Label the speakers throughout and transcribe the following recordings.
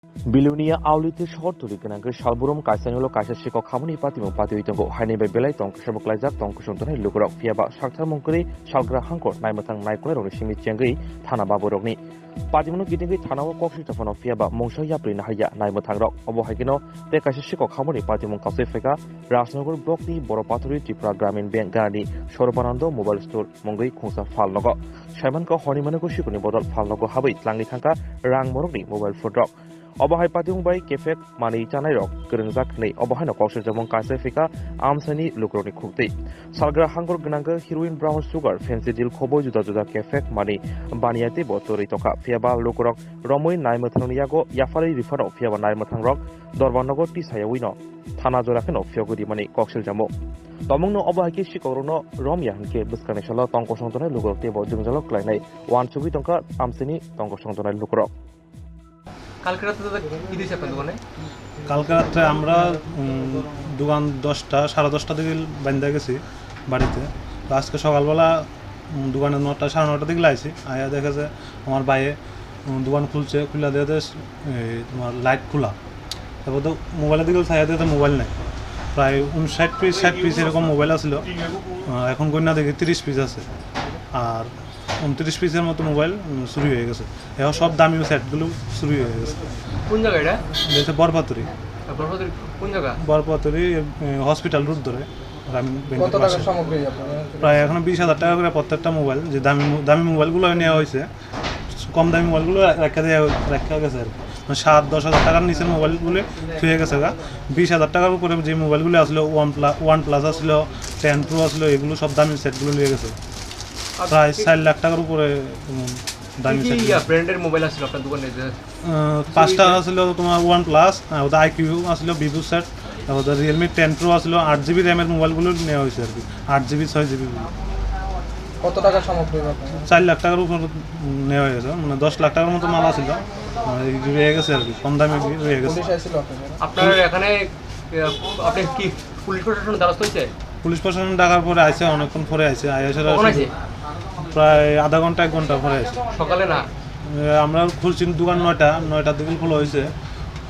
Speaker 1: Bilunia Aulite short to the Gananga Shalburum Kaisanolo Kaisashiko Kamuni Patimu Patuitango, Hanebe Belaiton, Shaboklaiza, Tonkushunton, Lukurok, Fiaba, Shakta Monkuri, Shalgra Hankor, Naimatang Naikor, Shimi Changi, Tana Baborogni. Patimu getting Tanawa Kokshitafon of Fiaba, Monsha Yapri Nahaya, Naimatang, Obohagino, the Kashiko Kamuni Patimu Kasifika, Rasnogur Brokni, Boropaturi, Tipra Gramin Bengani, Shoropanando, Mobile Store, Mongri, Kunsa Falnogo, Shamanko, Honeymanako Shikuni Bodol Falnogo Habit, Langitanka, Rang Morogni, Mobile for Drop. Obahai Patung by Kefek, Mani Chanai Rock, Gurunzak, Obahano Kosher Jamon Kasefika, Amsani, Lukroni Kukti. Salgra Hangor Gnanga, Heroin Brown Sugar, Fancy Dil Kobo Juda Kefek, Mani, Baniati, Botori Toka, Fiaba, Lukurok, Romoin, Naimataniago, Yafari Rifano, Fiaba Naimatang Rock, Dorvanogo, Tisayawino, Tana Zorakano, Fiogudi Mani, Kosher Jamo. Tomongno Obahaki Shikorono, Romia, Ke Buskanishalo, Tonko Shantona, Lukurok, Junzalo, Klane, one Chubi Tonka, Amsini, Tonko Shantona, Lukurok.
Speaker 2: কালকে রাতে দাদা কি দিয়েছে আপনার দোকানে?
Speaker 3: কালকে রাতে আমরা দোকান 10টা 10:30 দিকে বন্ধ গেছি বাড়িতে। তো আজকে সকালবেলা দোকানে 9টা 9:30 দিকে লাইছি। আয়া দেখা যায় আমার ভাইয়ে দোকান খুলছে, খুলে দিতে তোমার লাইট খোলা। তারপর তো মোবাইলের দিকে ছায়া দিতে মোবাইল নাই। প্রায় 59 পিস 60 পিস এরকম মোবাইল আছিল। এখন গণনা দেখি 30 পিস আছে। আর 29 পিসের মতো মোবাইল চুরি হয়ে গেছে। এখন সব দামি সেটগুলো চুরি হয়ে গেছে।
Speaker 2: কোন জায়গা এটা?
Speaker 3: এটা বরপাতুরি।
Speaker 2: বরপাতুরি কোন জায়গা?
Speaker 3: বরপাতুরি হসপিটাল রোড ধরে।
Speaker 2: কত টাকা সামগ্রী আপনাদের?
Speaker 3: প্রায় এখন 20,000 টাকা করে প্রত্যেকটা মোবাইল, যে দামি মোবাইলগুলো নেওয়া হয়েছে। কম দামি মোবাইলগুলো রাখা গেছে আর 7-10,000 টাকার নিচের মোবাইলগুলো থুয়ে গেছে। 20,000 টাকার উপরে যে মোবাইলগুলো আসলো ওয়ান প্লাস আসলো, 10 প্রো আসলো, এগুলো সব দামি সেটগুলো নিয়ে গেছে। প্রায় 4 লাখ টাকার উপরে দামি সেট।
Speaker 2: কি ব্র্যান্ডের মোবাইল আসলো আপনার দোকানে?
Speaker 3: 5টা আসছিল তোমার ওয়ান প্লাস, ওটা আইকিউ আসলো, ভিভো সেট, তারপর রিয়েলমি 10 প্রো আসলো। 8GB র্যামের মোবাইলগুলো নেওয়া হয়েছে আর কি, 8GB 6GB।
Speaker 2: কত টাকা সামগ্রী?
Speaker 3: 4 লাখ টাকার উপর নেওয়া হয়েছে, মানে 10 লাখ টাকার মতো মাল আসছিল, রয়ে গেছে আর কি, কম দামে রয়ে গেছে।
Speaker 2: আপনার এখানে আপনি কি পুলিশ প্রশাসনের দ্বারস্থ হয়েছে?
Speaker 3: পুলিশ প্রশাসন ডাকার পরে আইছে, অনেকক্ষণ পরে আইছে। প্রায় আধা ঘন্টা 1 ঘন্টা পরে আইছে।
Speaker 2: সকালে না?
Speaker 3: আমরা খুলছি দোকান 9টার দিকে খোলা হয়েছে,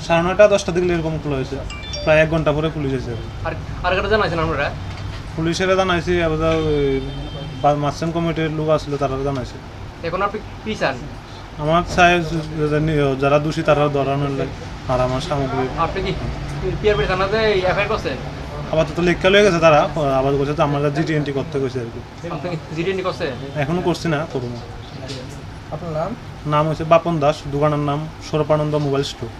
Speaker 3: 9:30 10টা দিকে এরকম খোলা হয়েছে। প্রায় 1 ঘন্টা পরে পুলিশ এসেছে।
Speaker 2: আর কাটা জানাইছেন আপনারা?
Speaker 3: পুলিশেরা জানাইছি, আবার মার্চেন্ট কমিটির লোক আসলে তারা জানাইছে।
Speaker 2: এখন আপনি কি চান?
Speaker 3: আমার চাই যারা দোষী তারা ধরানোর লাগে, আর আমার সামগ্রী।
Speaker 2: আপনি কি পিআরপি থানাতে এফআইআর করছেন?
Speaker 3: আপাতত লেখা লয়ে গেছে, তারা আবার বলছে তো আমরা জিটিএনটি করতে কইছে আর কি।
Speaker 2: আপনি জিডিএনটি করছেন?
Speaker 3: এখনো করছি না, করবো।
Speaker 2: আপনার নাম?
Speaker 3: নাম হচ্ছে বাপন দাস, দোকানের নাম সৌরপানন্দ মোবাইল স্টোর।